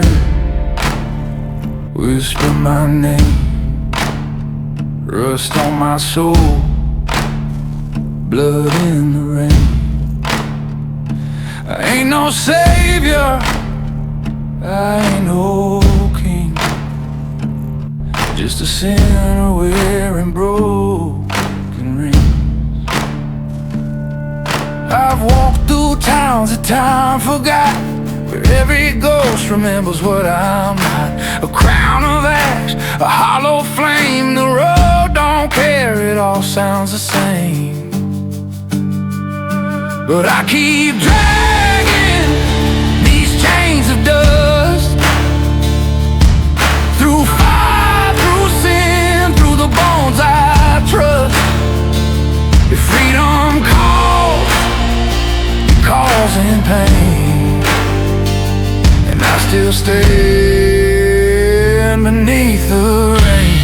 rain. Whisper my name, rust on my soul, blood in the rain. I ain't no savior, I ain't no king, just a sinner wearing broken rings. I've walked through towns that time forgot, where every ghost remembers what I'm not. A crown of ash, a hollow flame, the road don't care, it all sounds the same. But I keep dragging these chains of dust, through fire, through sin, through the bones I trust. If freedom calls, it calls in pain, and I still stand beneath the rain.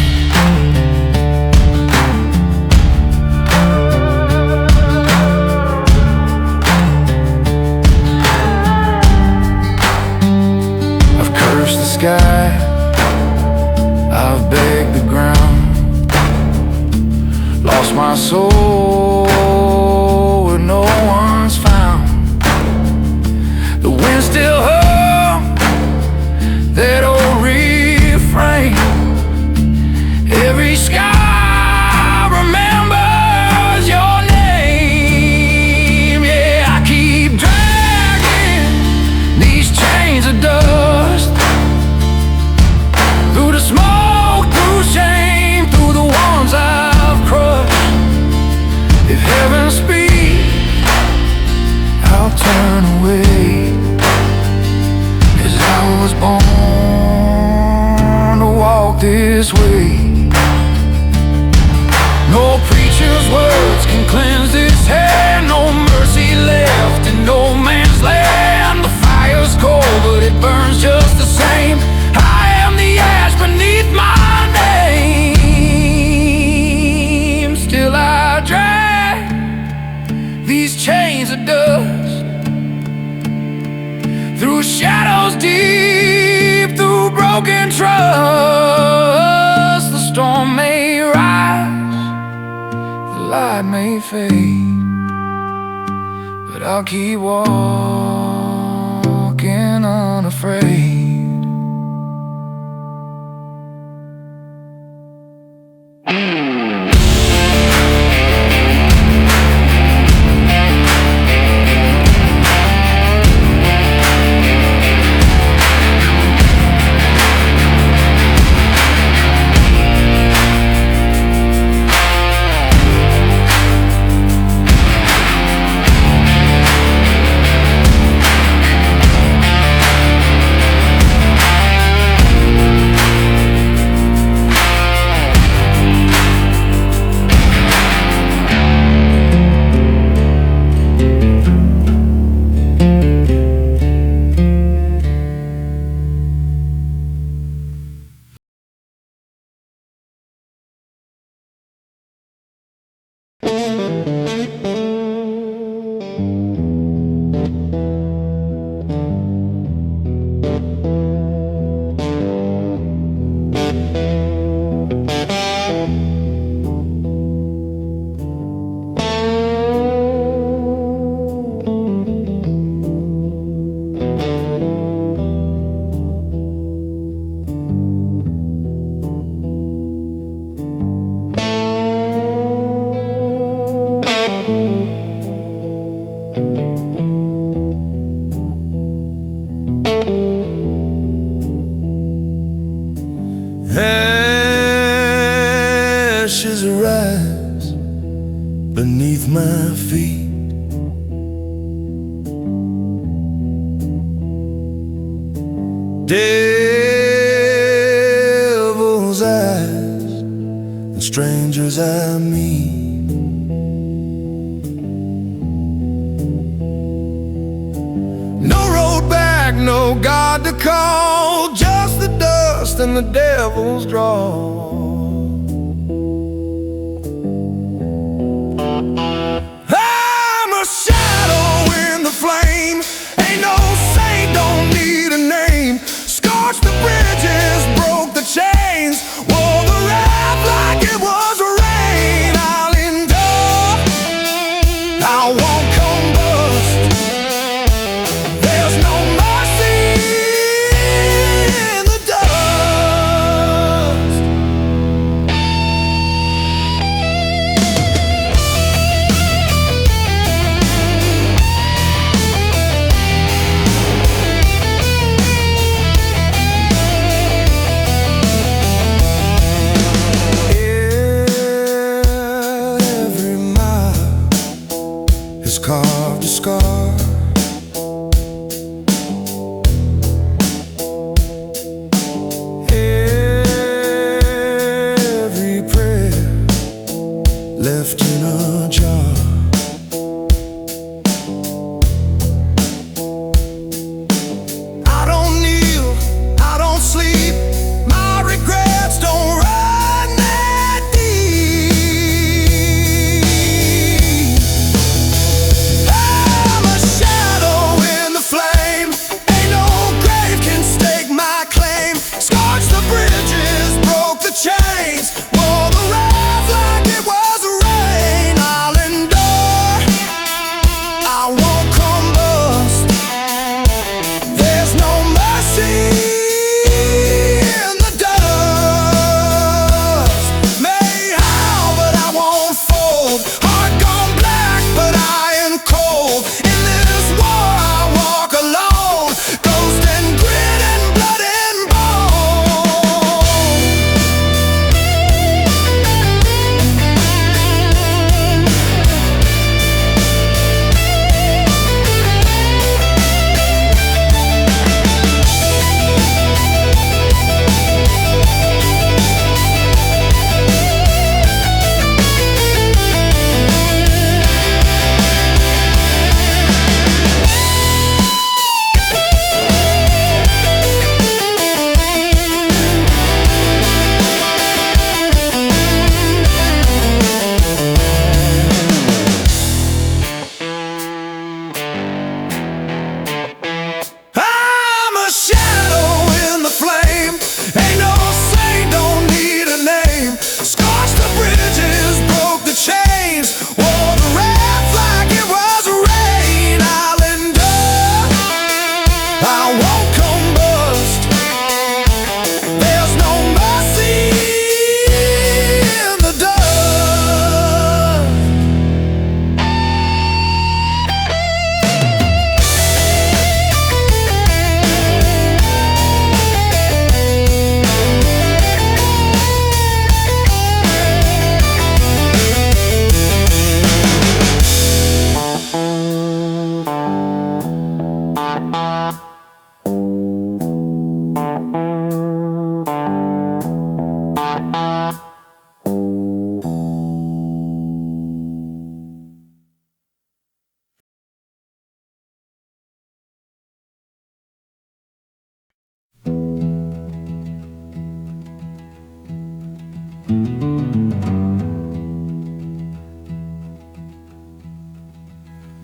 I've cursed the sky, I've begged the ground, lost my soul where no one's found. The wind still hums that old refrain, every sky remembers your name. Yeah, I keep dragging these chains of dust, through the smoke, through shame, through the ones I've crushed. If heaven speaks, I'll turn away, 'cause I was born to walk this way. No preacher's words can cleanse this hand, no mercy left in no man's land. The fire's cold, but it burns just the same. I am the ash beneath my name. Still I drag these chains of dust, through shadows deep, through broken trust. The storm may rise, the light may fade, but I'll keep walking unafraid. Ashes rise beneath my feet, devil's eyes and strangers I meet. No road back, no God to call, just the dust and the devil's draw. I'm a shadow in the flame, ain't no saint, don't need a name. Scar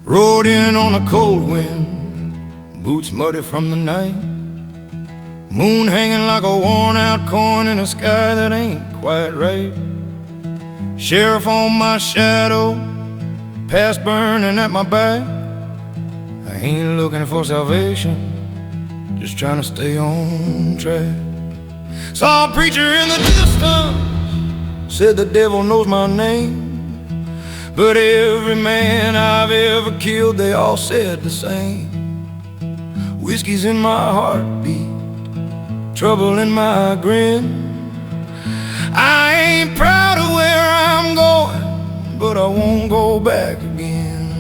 Rode in on a cold wind, boots muddy from the night, moon hanging like a worn-out coin in a sky that ain't quite right. Sheriff on my shadow, past burning at my back. I ain't looking for salvation, just trying to stay on track. Saw a preacher in the distance, said the devil knows my name. But every man I've ever killed, they all said the same. Whiskey's in my heartbeat, trouble in my grin. I ain't proud of where I'm going, but I won't go back again.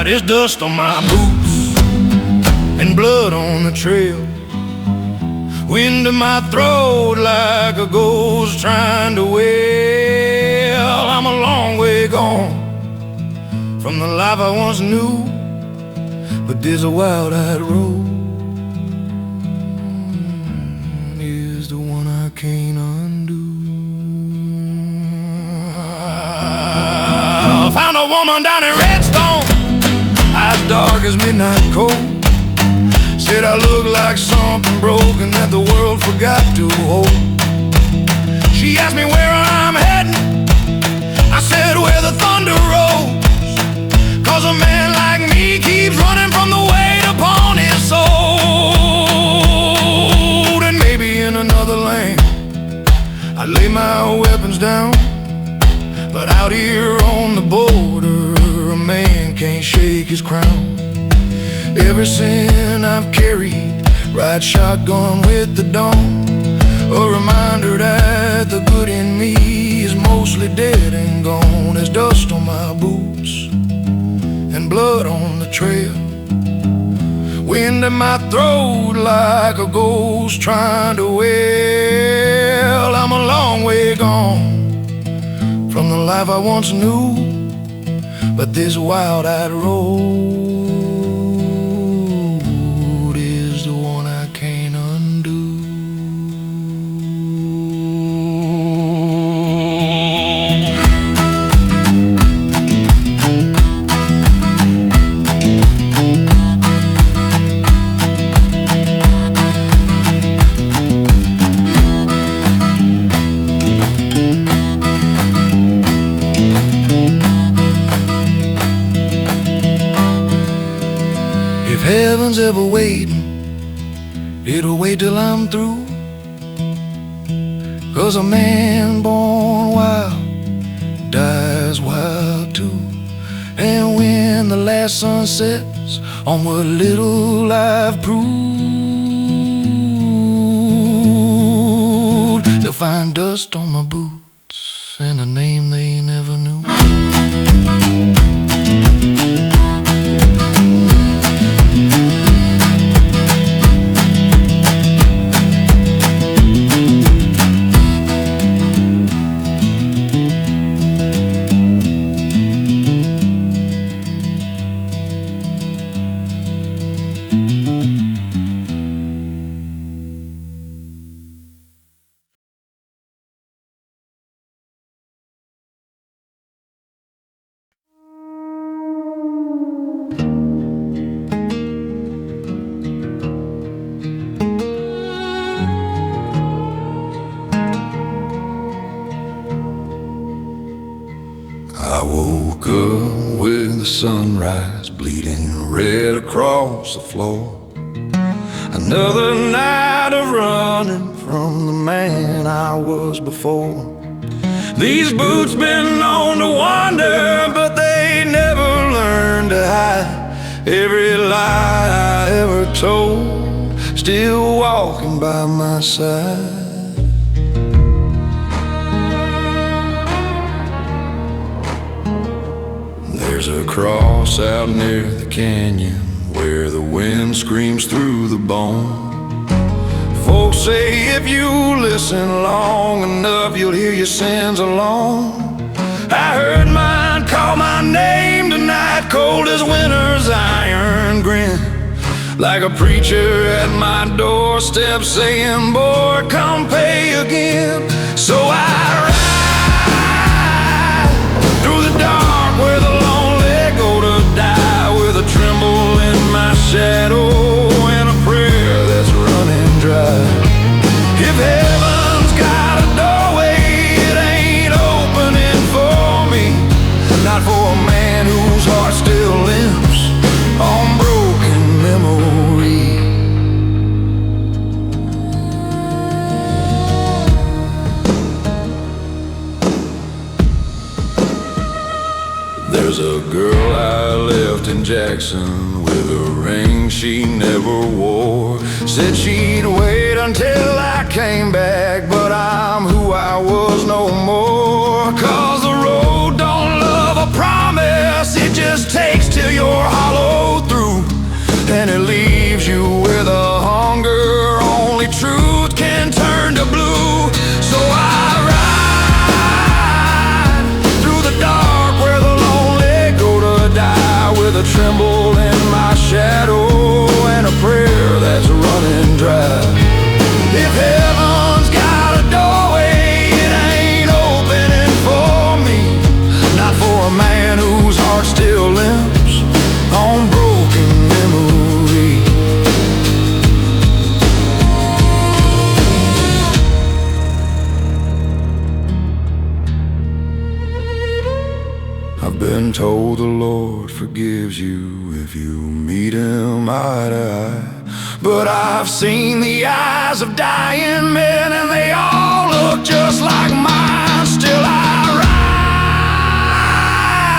There's dust on my boots and blood on the trail, wind in my throat like a ghost trying to wail. I'm a long way gone from the life I once knew, but there's a wild-eyed road is the one I can't undo. I found a woman down in Redstone, eyes dark as midnight cold. Said I look like something broken that the world forgot to hold. She asked me where I'm heading, I said where the thunder rolls. Cause a man like me keeps running from the weight upon his soul. And maybe in another lane I'd lay my weapons down, but out here on the border a man can't shake his crown. Every sin I've carried, ride shotgun with the dawn, a reminder that the good in me is mostly dead and gone. There's dust on my boots and blood on the trail, wind in my throat like a ghost trying to wail. I'm a long way gone from the life I once knew, but this wild-eyed road is the one I can't undo. If heaven's ever waiting, it'll wait till I'm through. Cause a man born wild dies wild too. And when the last sun sets on what little I've proved, they'll find dust on my boots and a name they never knew. I woke up with the sunrise bleeding red across the floor. Another night of running from the man I was before. These boots been known to wander, but they never learned to hide every lie I ever told, still walking by my side. There's a cross out near the canyon where the wind screams through the bone. Folks say if you listen long enough, you'll hear your sins alone. I heard mine call my name tonight, cold as winter's iron grin. like a preacher at my doorstep saying, boy, come pay again. So I ride through the dark where the lonely go to die, with a tremble in my shadow and a prayer that's running dry. If heaven's got a doorway, it ain't opening for me, not for a man whose heart still limps on broken memory. There's a girl I left in Jackson with a ring she never wore. Said she'd wait until I came back, but I'm who I was no more. 'Cause the road don't love a promise, it just takes till you're hollow through, and it leaves you with a hunger only truth can turn to blue. So I ride through the dark where the lonely go to die, with a tremble in my shadow and a prayer that's running dry. If heaven's got a doorway, it ain't opening for me, not for a man whose heart still limps on broken memory. I've been told the Lord forgives you if you meet him eye to eye, but I've seen the eyes of dying men and they all look just like mine. Still I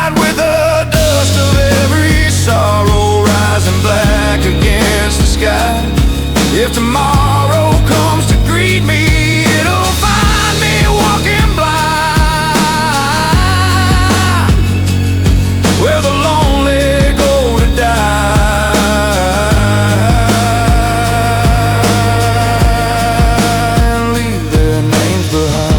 ride with the dust of every sorrow rising black against the sky. If tomorrow comes to greet me, it'll find me walking blind, where the lonely go to die and leave their names behind.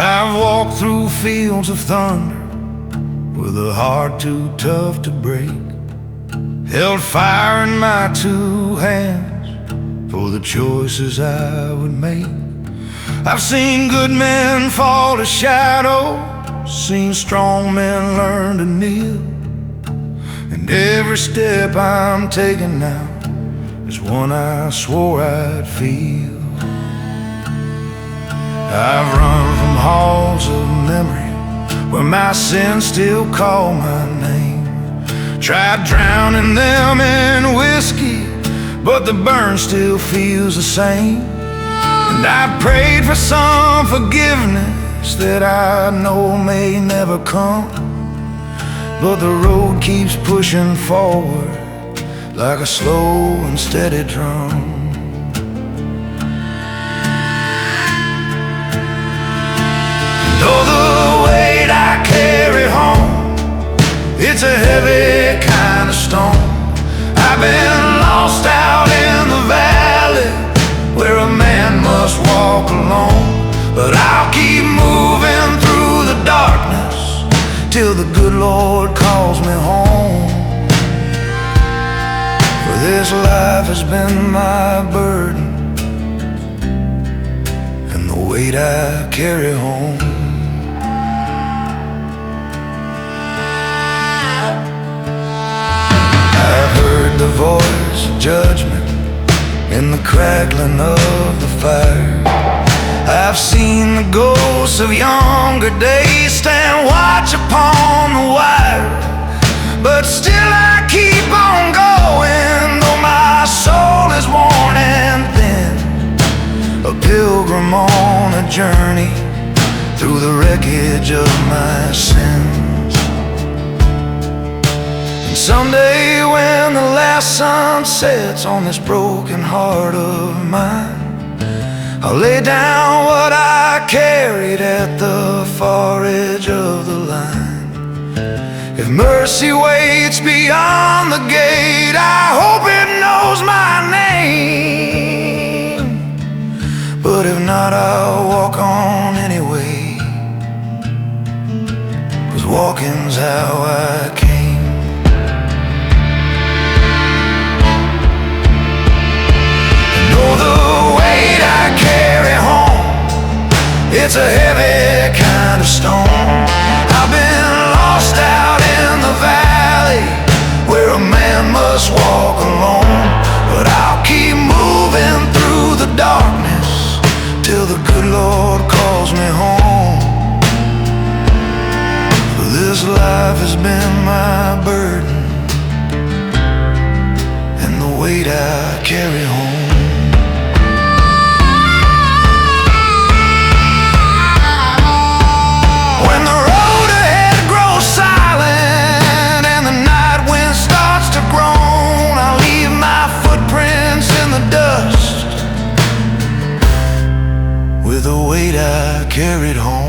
I've walked through fields of thunder with a heart too tough to break, held fire in my two hands for the choices I would make. I've seen good men fall to shadows, seen strong men learn to kneel, and every step I'm taking now is one I swore I'd feel. I've run from halls of memory where my sins still call my name, tried drowning them in whiskey, but the burn still feels the same. And I prayed for some forgiveness that I know may never come, but the road keeps pushing forward like a slow and steady drum. Though the weight I carry home, it's a heavy kind of stone. I've been lost out in the valley where a man must walk alone, but I'll keep moving through the darkness till the good Lord calls me home. For this life has been my burden and the weight I carry home. I've heard the voice of judgment in the crackling of the fire. I've seen the ghosts of younger days stand watch upon the wire, but still I keep on going, though my soul is worn and thin, a pilgrim on a journey through the wreckage of my sins. And someday when the last sun sets on this broken heart of mine, I'll lay down what I carried at the far edge of the line. If mercy waits beyond the gate, I hope it knows my name. But if not, I'll walk on anyway, 'cause walking's how I came. And though the weight I carry home, it's a heavy kind of stone. I've been lost out in the valley where a man must walk alone, but I'll keep moving through the darkness till the good Lord calls me home. For this life has been my burden and the weight I carry home. When the road ahead grows silent and the night wind starts to groan, I leave my footprints in the dust with the weight I carried home.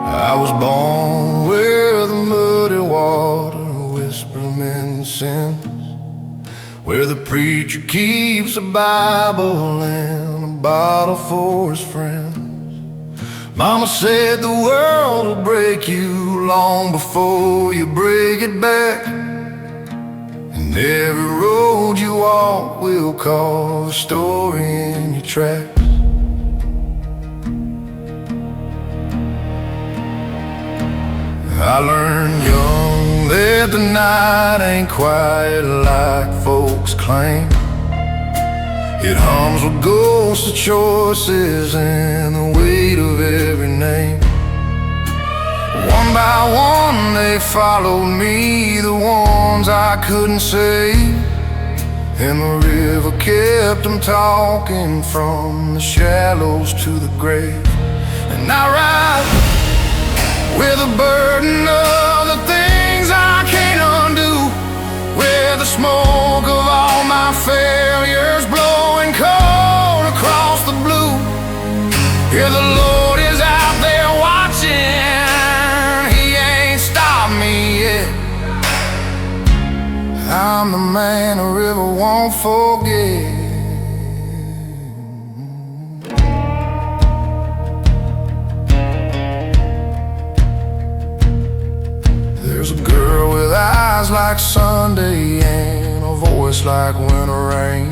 I was born where the muddy water whispers men's sins, where the preacher keeps a Bible and a bottle for his friends. Mama said the world will break you long before you break it back, and every road you walk will cause a story in your tracks. I learned young that the night ain't quiet like folks claim. It hums with ghosts of choices and the weight of every name. One by one they followed me, the ones I couldn't save, and the river kept them talking from the shallows to the grave. And I ride with a burden of the things I can't undo, with the smoke of all my failures blowing cold across the blue. Yeah, the Lord is out there watching, He ain't stopped me yet. I'm the man a river won't forget. There's a girl with eyes like Sunday and a voice like winter rain.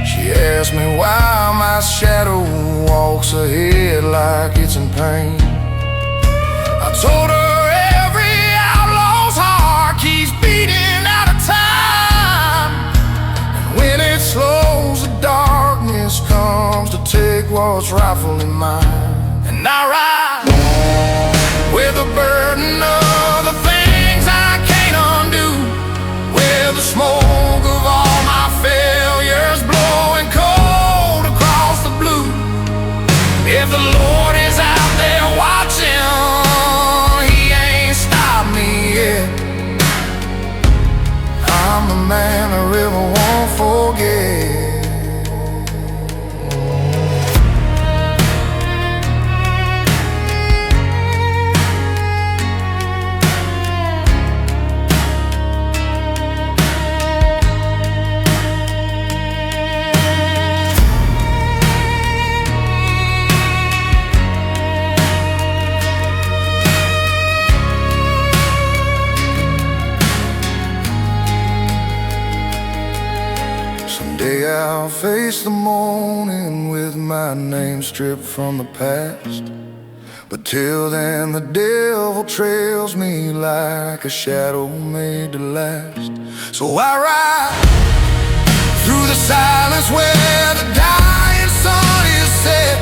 She asked me why my shadow walks ahead like it's in pain. I told her every outlaw's heart keeps beating out of time, and when it slows, the darkness comes to take what's rightfully mine. And I ride with a burden of the things I can't undo, with the smoke of all my failures blowing cold across the blue. If the Lord is face the morning with my name stripped from the past. But till then the devil trails me like a shadow made to last. So I ride through the silence where the dying sun is set,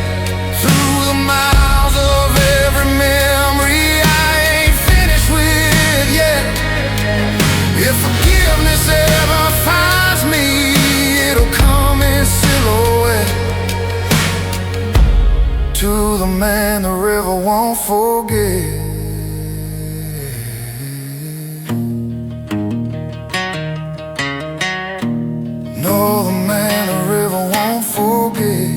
through the miles of every memory I ain't finished with yet. If forgiveness ever finds me, it'll come in silhouette. To the man the river won't forget. No, the man the river won't forget.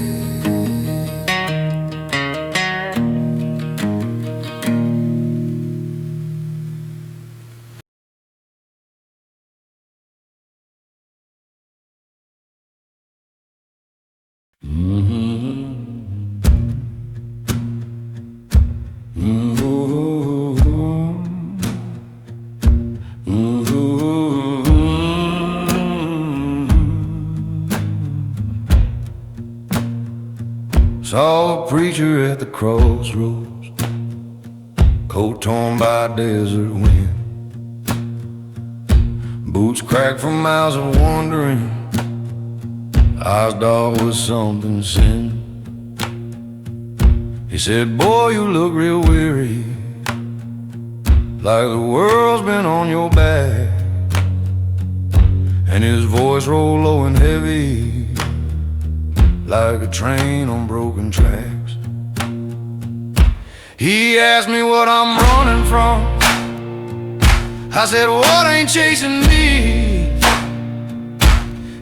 Saw a preacher at the crossroads, coat torn by a desert wind, boots cracked from miles of wandering, eyes dark with something sin. He said, "Boy, you look real weary, like the world's been on your back." And his voice rolled low and heavy, like a train on broken tracks. He asked me what I'm running from. I said, what ain't chasing me?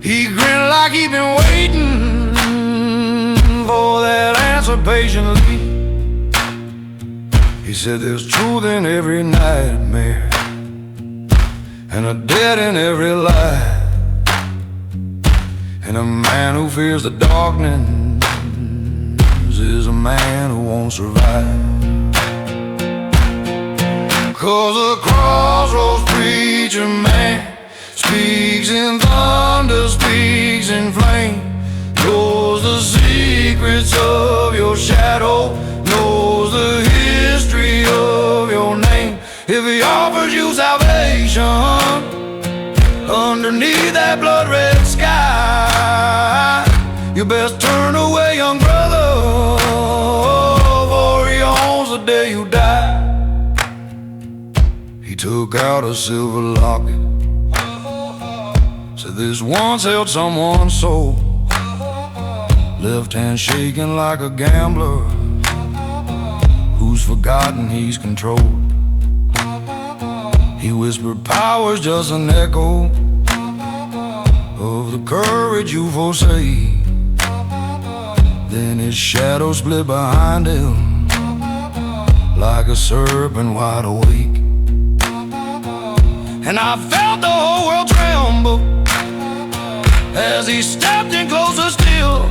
He grinned like he'd been waiting for that answer patiently. He said, there's truth in every nightmare and a dead in every lie, and a man who fears the darkness is a man who won't survive. 'Cause the crossroads preacher man speaks in thunder, speaks in flame, knows the secrets of your shadow, knows the history of your name. If he offers you salvation underneath that blood-red sky, you best turn away, young brother, for he owns the day you die. He took out a silver locket, said this once held someone's soul, left hand shaking like a gambler who's forgotten he's controlled. He whispered, power's just an echo of the courage you forsake. Then his shadow split behind him like a serpent wide awake. And I felt the whole world tremble as he stepped in closer still,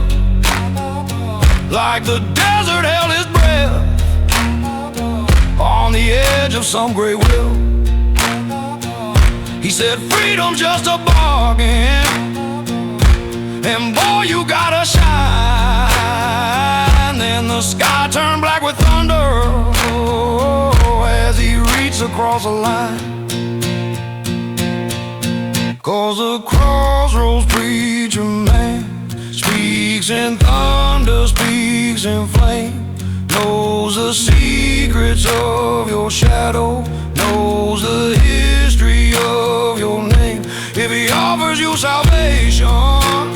like the desert held his breath on the edge of some great will. He said, freedom's just a bargain, and boy, you gotta shine. Then the sky turned black with thunder as he reached across the line. 'Cause the crossroads preacher man speaks in thunder, speaks in flame, knows the secrets of your shadow, knows the history of your name. If he offers you salvation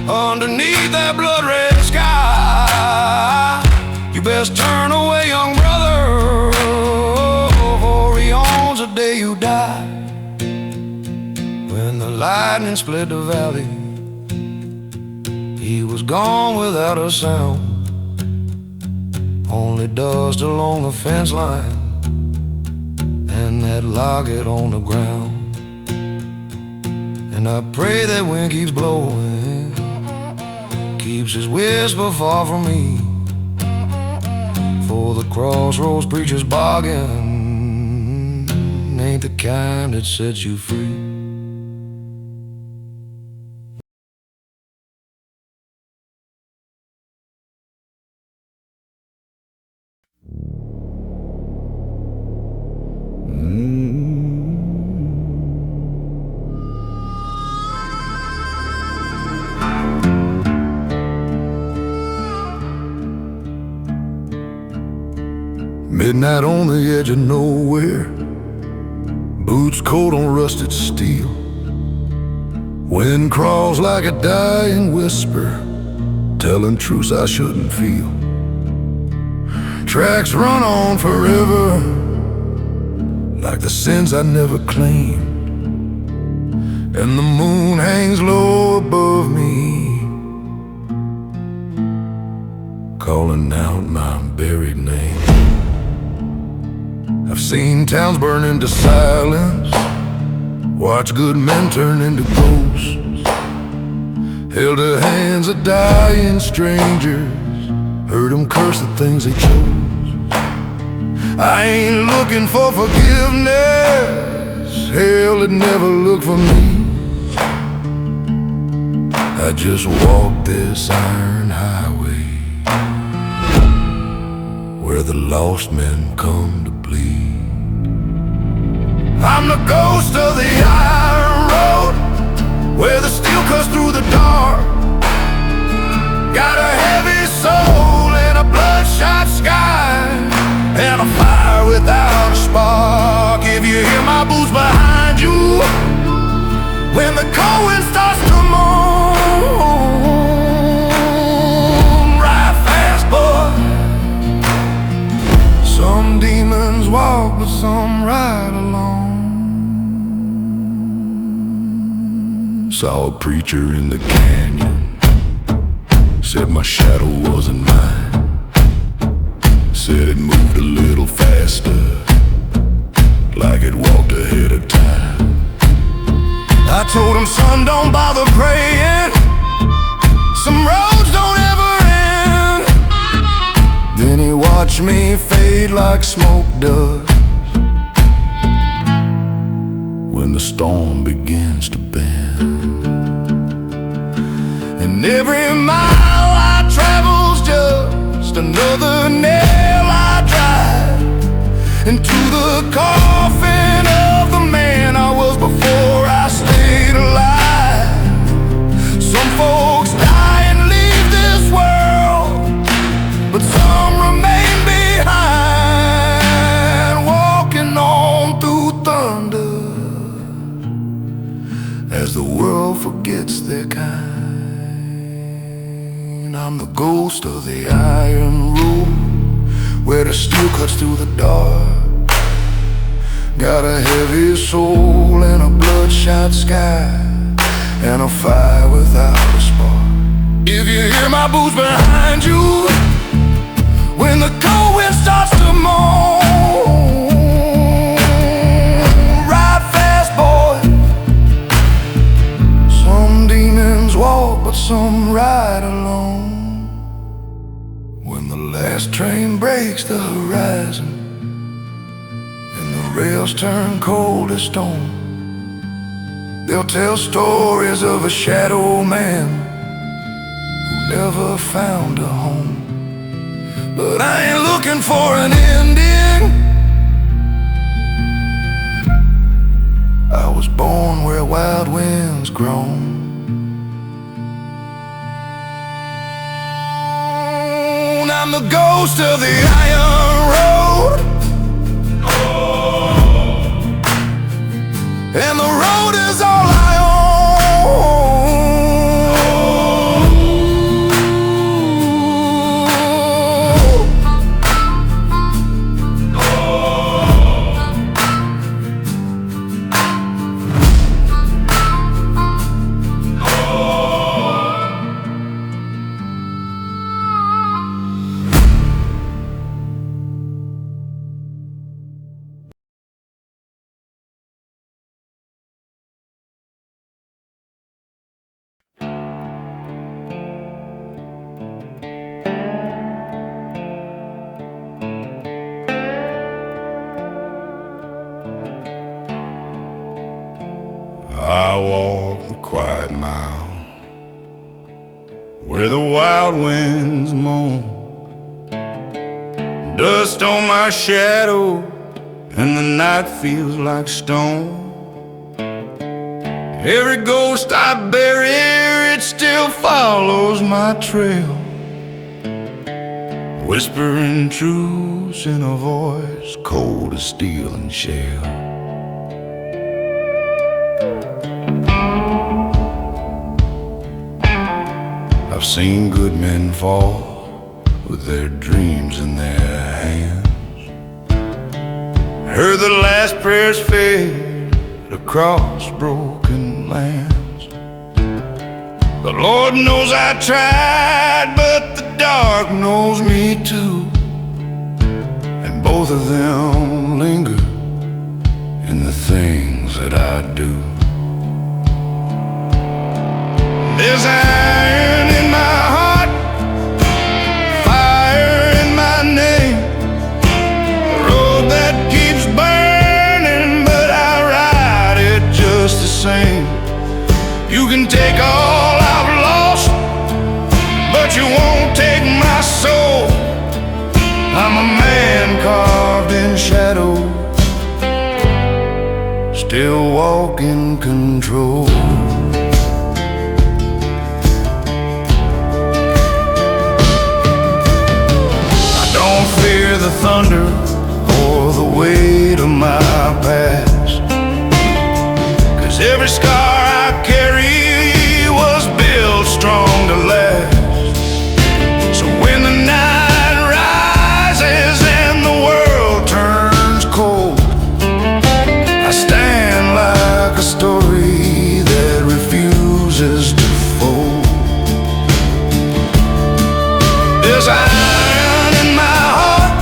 underneath that blood-red sky, you best turn away, young brother, for he owns the day you die. When the lightning split the valley, he was gone without a sound, only dust along the fence line and that locket on the ground. And I pray that wind keeps blowing, keeps his whisper far from me, for the crossroads preacher's bargain ain't the kind that sets you free. Midnight on the edge of nowhere, boots cold on rusted steel. Wind crawls like a dying whisper, telling truths I shouldn't feel. Tracks run on forever, like the sins I never claimed. And the moon hangs low above me, calling out my buried name. I've seen towns burn into silence, watched good men turn into ghosts, held the hands of dying strangers, heard them curse the things they chose. I ain't looking for forgiveness, hell it never looked for me. I just walk this iron highway, where the lost men come to bleed. I'm the ghost of the iron road, where the steel cuts through the dark. Got a heavy soul and a bloodshot sky, and a fire without a spark. If you hear my boots behind you, when the cold wind starts to moan, ride fast, boy. Some demons walk, but some ride alone. Saw a preacher in the canyon, said my shadow wasn't mine. Said it moved a little faster, like it walked ahead of time. I told him, son, don't bother praying, some roads don't ever end. Then he watched me fade like smoke does when the storm begins to bend. And every mile I travel's just another nail I drive into the coffin of the man I was before I stayed alive. Some folks die and leave this world, but some remain behind, walking on through thunder as the world forgets their kind. I'm the ghost of the iron road, where the steel cuts through the dark. Got a heavy soul and a bloodshot sky, and a fire without a spark. If you hear my boots behind you, when the cold wind starts to moan, ride fast, boy. Some demons walk, but some ride alone. When the last train breaks the horizon and the rails turn cold as stone, they'll tell stories of a shadow man who never found a home. But I ain't looking for an ending, I was born where wild winds grown. I'm the ghost of the iron road, and the road is all I I walk the quiet mile, where the wild winds moan. Dust on my shadow, and the night feels like stone. Every ghost I bury, it still follows my trail, whispering truths truths in a voice cold as steel and shell. I've seen good men fall with their dreams in their hands, heard the last prayers fade across broken lands. The Lord knows I tried, but the dark knows me too, and both of them linger in the things that I do. There's iron in my heart, fire in my name, a road that keeps burning, but I ride it just the same. You can take all I've lost, but you won't take my soul. I'm a man carved in shadow, still walking control. The thunder or the weight of my past, 'cause every scar I carry was built strong to last. So when the night rises and the world turns cold, I stand like a story that refuses to fold. There's iron in my heart,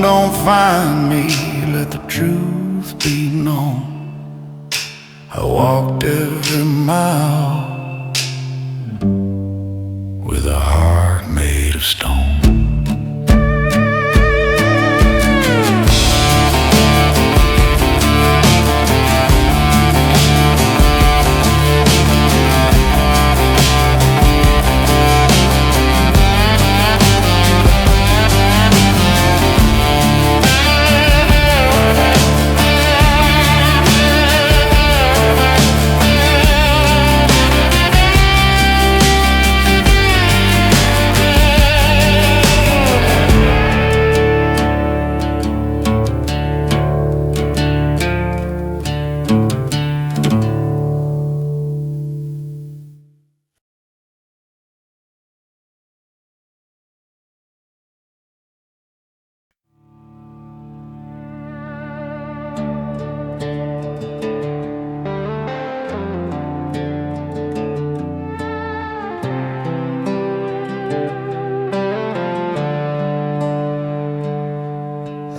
don't find me, let the truth be known. I walked every mile with a heart made of stone.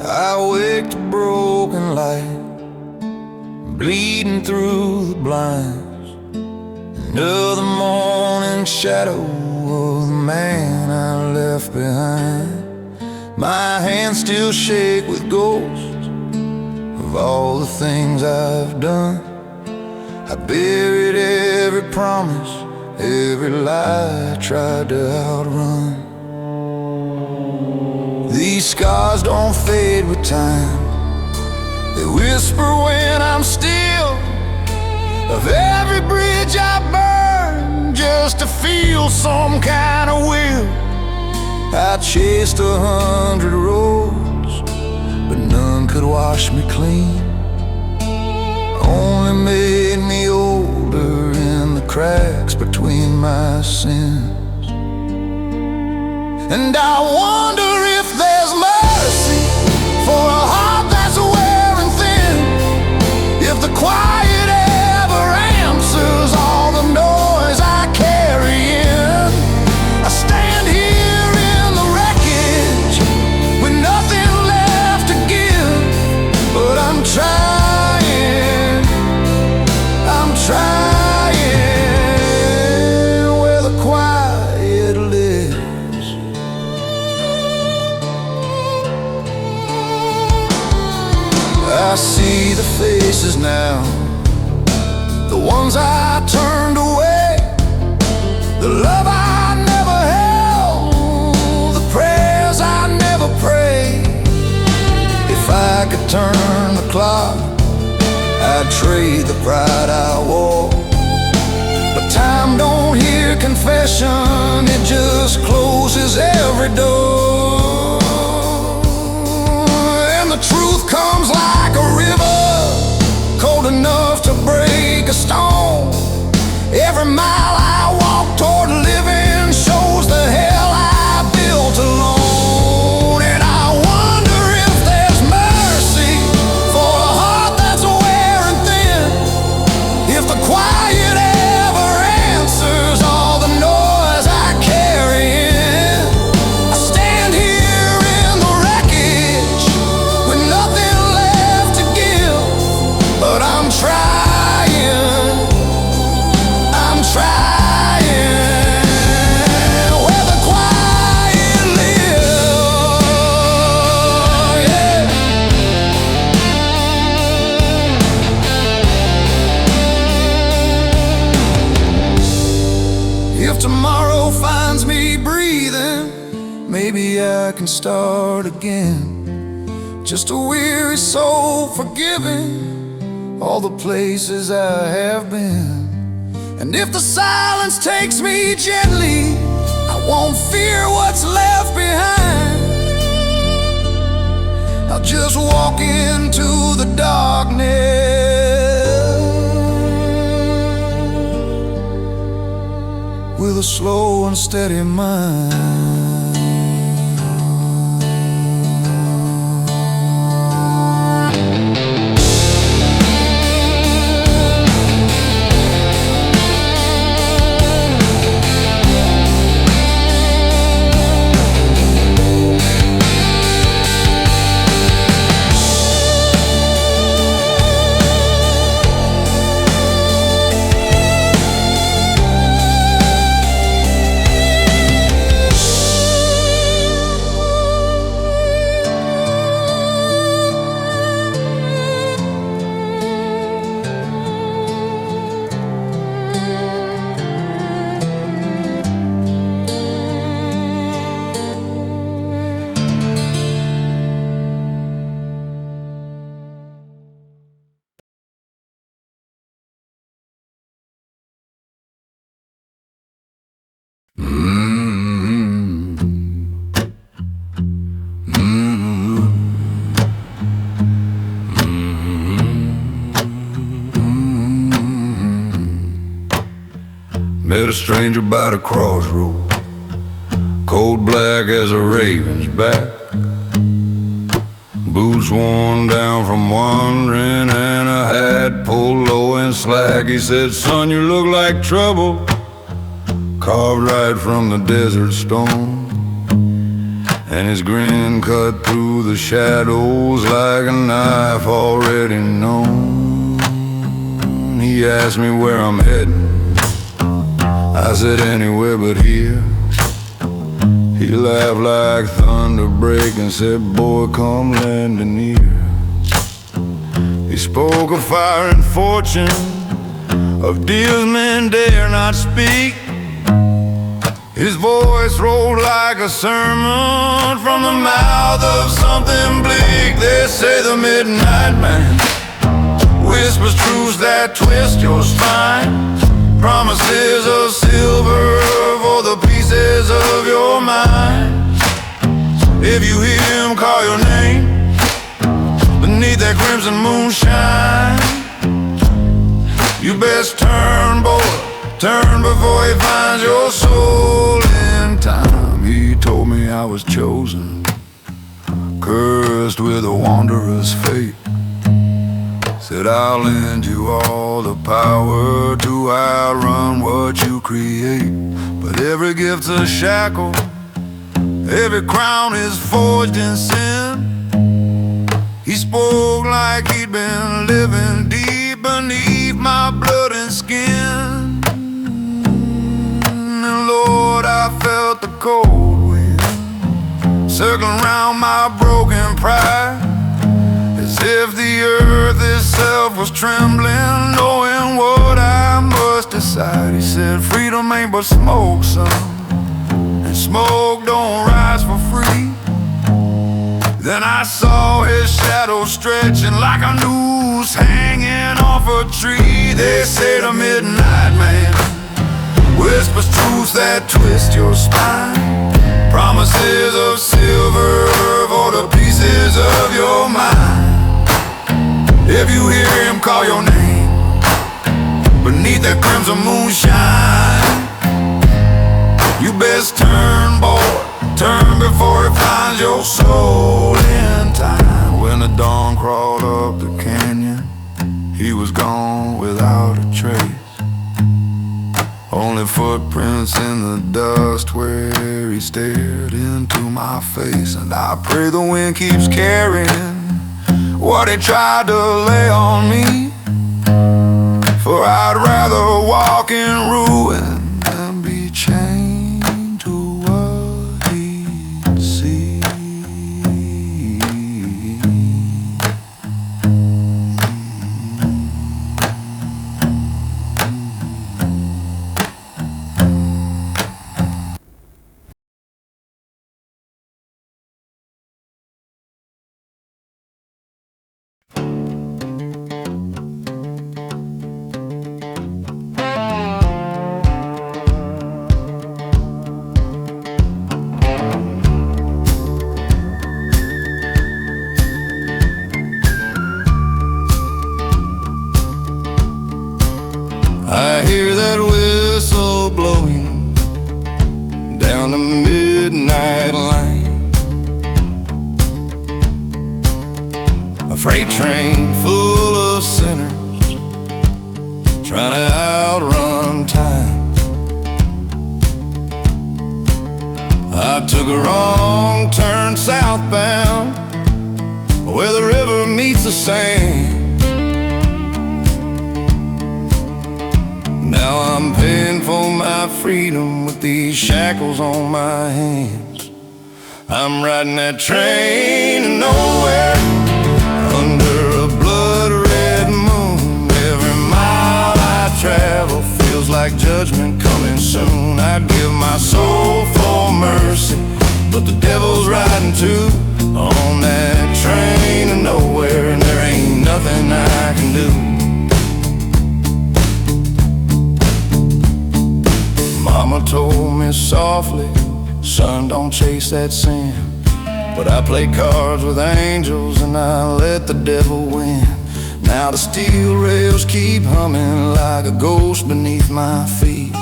I wake to broken light, bleeding through the blinds. Another morning shadow of the man I left behind. My hands still shake with ghosts of all the things I've done. I buried every promise, every lie I tried to outrun. These scars don't fade with time, they whisper when I'm still. Of every bridge I burn just to feel some kind of will. I chased 100 roads, but none could wash me clean. Only made me older in the cracks between my sins. And I wonder if there's mercy I see the faces now, the ones I turned away, the love I never held, the prayers I never prayed. If I could turn the clock, I'd trade the pride I wore. But time don't hear confession, it just closes every door. And the truth comes like a river, cold enough to break a stone. Every mile I walk toward living shows the hell I built alone. And I wonder if there's mercy for a heart that's wearing thin, if the quiet ever answers all the noise I carry in. I stand here in the wreckage with nothing left to give, but I'm trying, I'm trying where the quiet lives, yeah. If tomorrow finds me breathing, maybe I can start again. Just a weary soul forgiving all the places I have been. And if the silence takes me gently, I won't fear what's left behind. I'll just walk into the darkness with a slow and steady mind. Met a stranger by the crossroad, cold black as a raven's back, boots worn down from wandering, and a hat pulled low and slack. He said, "Son, you look like trouble, carved right from the desert stone." And his grin cut through the shadows like a knife already known. He asked me where I'm heading, I said anywhere but here. He laughed like thunder break and said, "Boy, come lend an ear." He spoke of fire and fortune, of deals men dare not speak. His voice rolled like a sermon from the mouth of something bleak. They say the midnight man whispers truths that twist your spine, promises of silver for the pieces of your mind. If you hear him call your name beneath that crimson moonshine, you best turn, boy, turn before he finds your soul in time. He told me I was chosen, cursed with a wanderer's fate. Said I'll lend you all the power to outrun what you create. But every gift's a shackle, every crown is forged in sin. He spoke like he'd been living deep beneath my blood and skin. And Lord, I felt the cold wind circling round my broken pride, as if the earth himself was trembling, knowing what I must decide. He said, freedom ain't but smoke, son, and smoke don't rise for free. Then I saw his shadow stretching like a noose hanging off a tree. They say the midnight man whispers truths that twist your spine, promises of silver for the pieces of your mind. If you hear him call your name beneath that crimson moonshine, you best turn, boy, turn before it finds your soul in time. When the dawn crawled up the canyon, he was gone without a trace. Only footprints in the dust where he stared into my face. And I pray the wind keeps carrying what he tried to lay on me, for I'd rather walk in ruin than be chained to what he'd see. I hear that whistle blowing down the midnight line, a freight train full of sinners trying to outrun time. I took a wrong turn southbound where the river meets the sand. Now I'm paying for my freedom with these shackles on my hands. I'm riding that train to nowhere under a blood-red moon. Every mile I travel feels like judgment coming soon. I'd give my soul for mercy, but the devil's riding too on that train to nowhere, and there ain't nothing I can do. Mama told me softly, son, don't chase that sin. But I play cards with angels and I let the devil win. Now the steel rails keep humming like a ghost beneath my feet,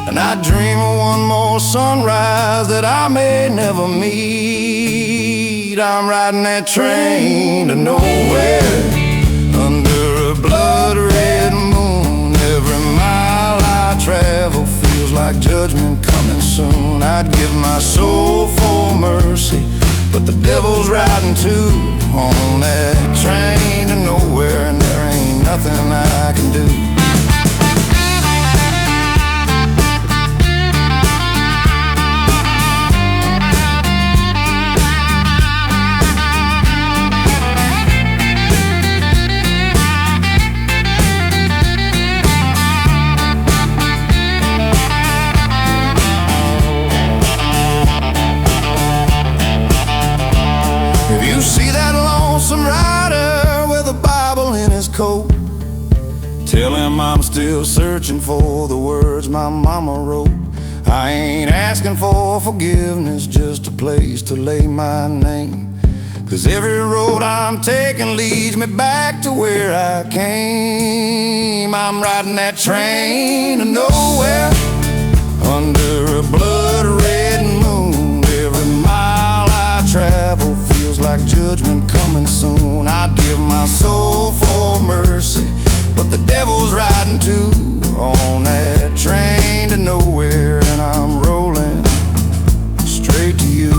and I dream of one more sunrise that I may never meet. I'm riding that train to nowhere under a blood-red moon. Every mile I travel feels like judgment coming soon. I'd give my soul for mercy, but the devil's riding too on that train to nowhere, and there ain't nothing I can do. If you see that lonesome rider with a Bible in his coat, tell him I'm still searching for the words my mama wrote. I ain't asking for forgiveness, just a place to lay my name. 'Cause every road I'm taking leads me back to where I came. I'm riding that train to nowhere under a blood-red moon. Every mile I travel feels like judgment coming soon. I'd give my soul for mercy, but the devil's riding too on that train to nowhere, and I'm rolling straight to you.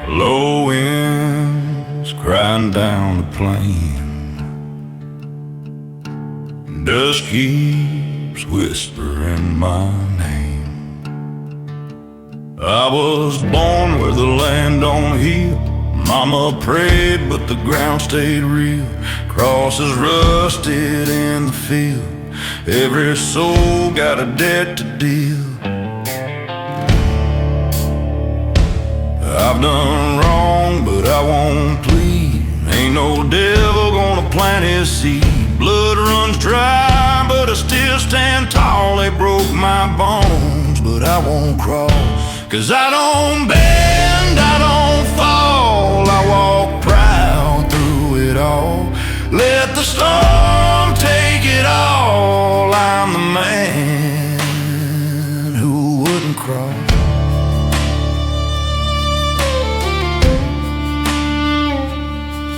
Low winds crying down the plain, dust keeps whispering my name. I was born where the land don't heal. Mama prayed but the ground stayed real. Crosses rusted in the field. Every soul got a debt to deal. I've done wrong, but I won't plead. Ain't no devil gonna plant his seed. Blood runs dry, but I still stand tall. They broke my bones, but I won't crawl. 'Cause I don't bend, I don't fall. I walk proud through it all. Let the storm take it all. I'm the man who wouldn't crawl.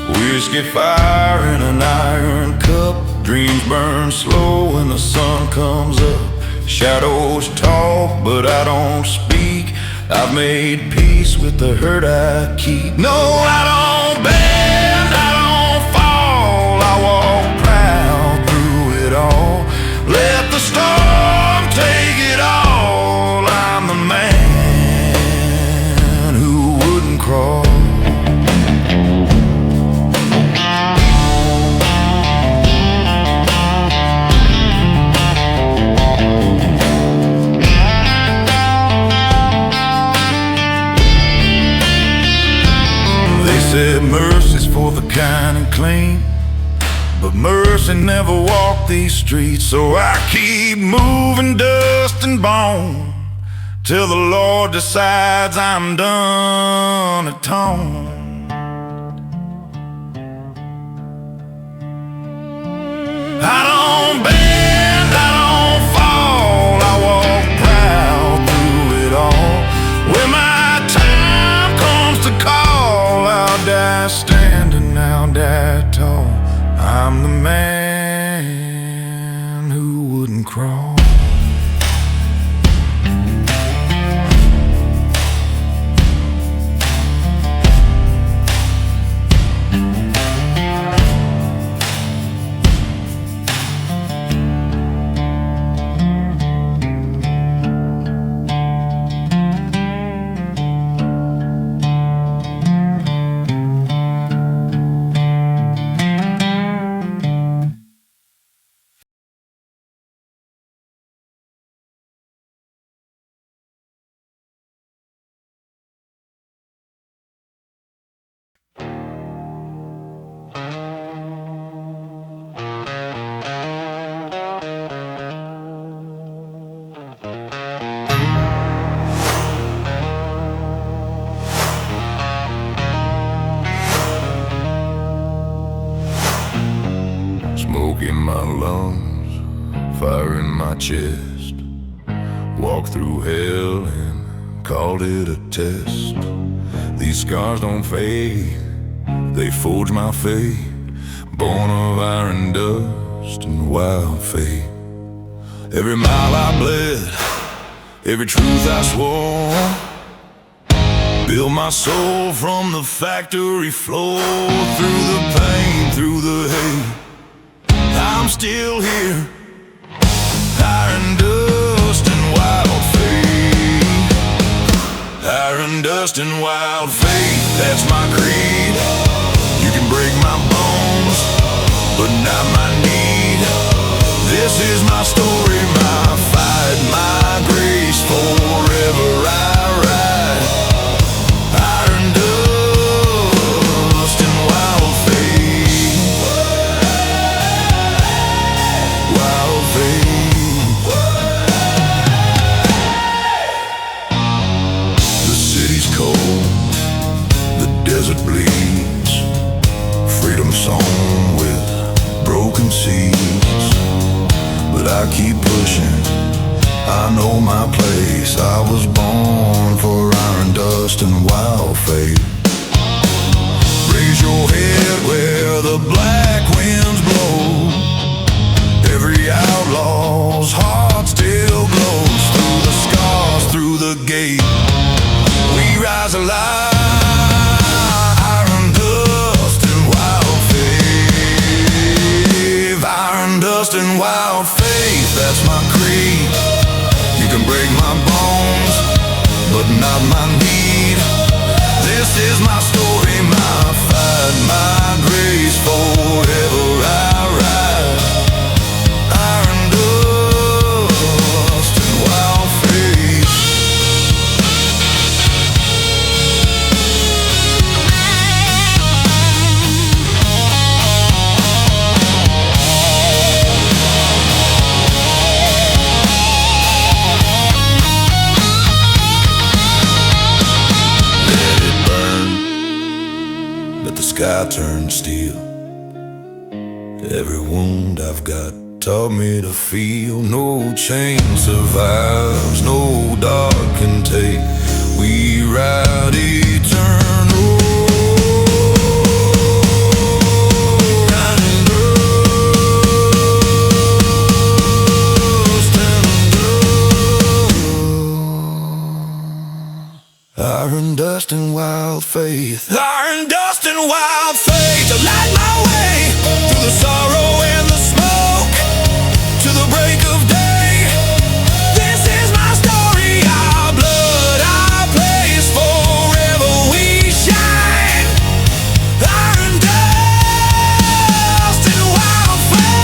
Whiskey fire in an iron cup. Dreams burn slow when the sun comes up. Shadows talk, but I don't speak. I've made peace with the hurt I keep. No, I don't bend, I don't fall. I walk proud through it all. Let the storm take it all. I'm the man who wouldn't crawl. Said mercy's for the kind and clean, but mercy never walked these streets. So I keep moving dust and bone till the Lord decides I'm done atoned. I don't bend, I don't fall. I walk proud through it all. When my time comes to call, I'll die standing, I'll die tall. I'm the man who wouldn't crawl. Smoke in my lungs, fire in my chest. Walked through hell and called it a test. These scars don't fade, they forge my fate. Born of iron dust and wild fate. Every mile I bled, every truth I swore, built my soul from the factory floor. Through the pain, through the hate, I'm still here. Iron dust and wild fate. Iron dust and wild fate, that's my creed. You can break my bones, but not my need. This is my story, my fight, my grace. Forever I ride. Iron dust and wild fate. Wild fate. The city's cold, the desert bleeds. Freedom song with broken seas. But I keep pushing, I know my place. I was born for iron dust and wild fate. Raise your head where the black winds blow. Every outlaw's heart still glows through the scars, through the gate. We rise alive, iron dust and wild faith. Iron dust and wild faith, that's my creed. You can break my bones, but not my need. This is my story, my fight, my grace. Forever I ride, iron dust and wild faith. The sky turned steel. Every wound I've got taught me to feel. No chain survives, no dog can take. We ride eternal. Iron dust and wild faith. Iron dust and wild faith to light my way through the sorrow and the smoke to the break of day. This is my story, our blood, our place. Forever we shine. Iron dust and wild faith.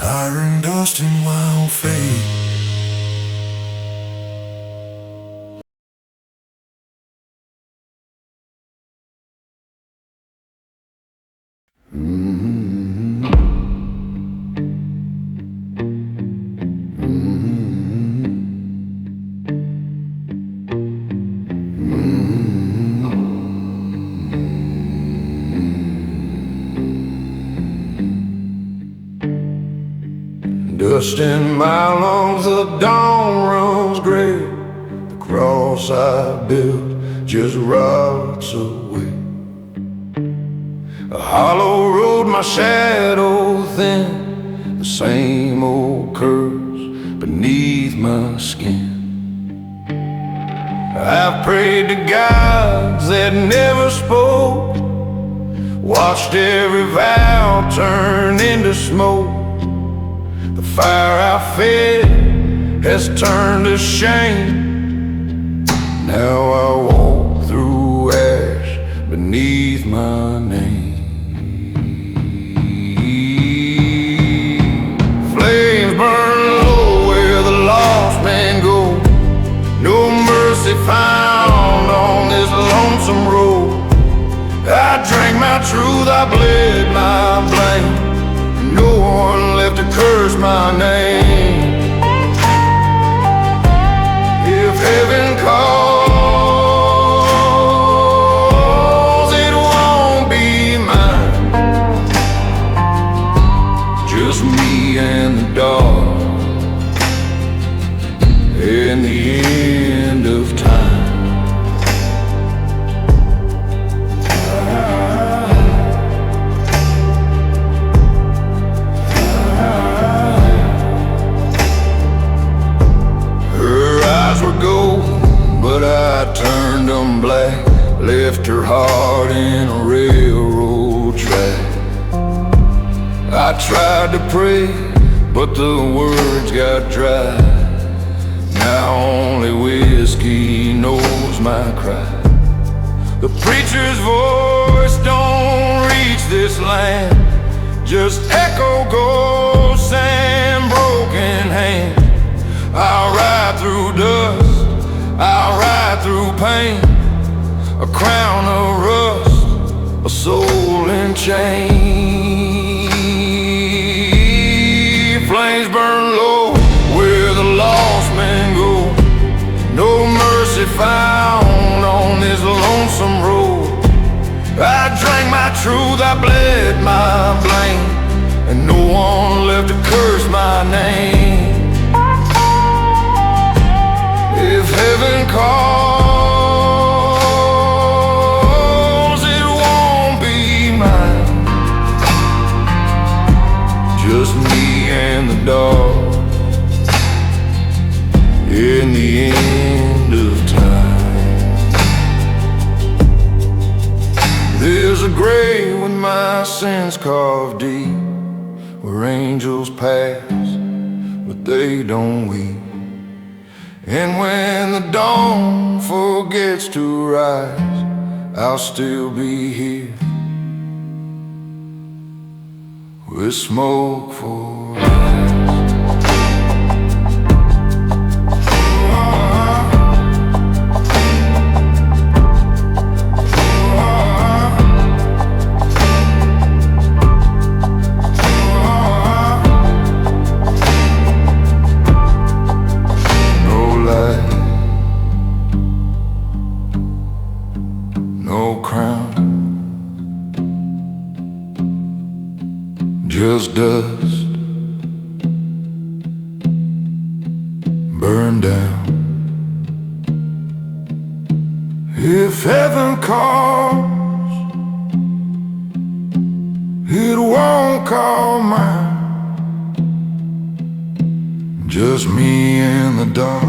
Iron dust and wild faith. Dust in my lungs, the dawn runs gray. The cross I built just rots away. A hollow road, my shadow thin. The same old curse beneath my skin. I've prayed to gods that never spoke, watched every vow turn into smoke. The fire I fed has turned to shame. Now I walk through ash beneath my name. Flames burn low where the lost man goes. No mercy found on this lonesome road. I drank my truth, I bled my blame. No one left to curse my name. If heaven calls, it won't be mine. Just me and the dark and the end of time. But I turned them black, left her heart in a railroad track. I tried to pray, but the words got dry. Now only whiskey knows my cry. The preacher's voice don't reach this land, just echo ghosts and broken hands. I'll ride through dust, I'll ride through pain, a crown of rust, a soul in chains. Flames burn low where the lost men go. No mercy found on lonesome road. I drank my truth, I bled my blame, and no one left to curse my name. If heaven calls, it won't be mine. Just me and the dark in the end of time. There's a grave with my sins carved deep, where angels pass, but they don't weep. And when the dawn forgets to rise, I'll still be here with smoke for eyes. No crown, just dust burned down. If heaven calls, it won't call mine. Just me in the dark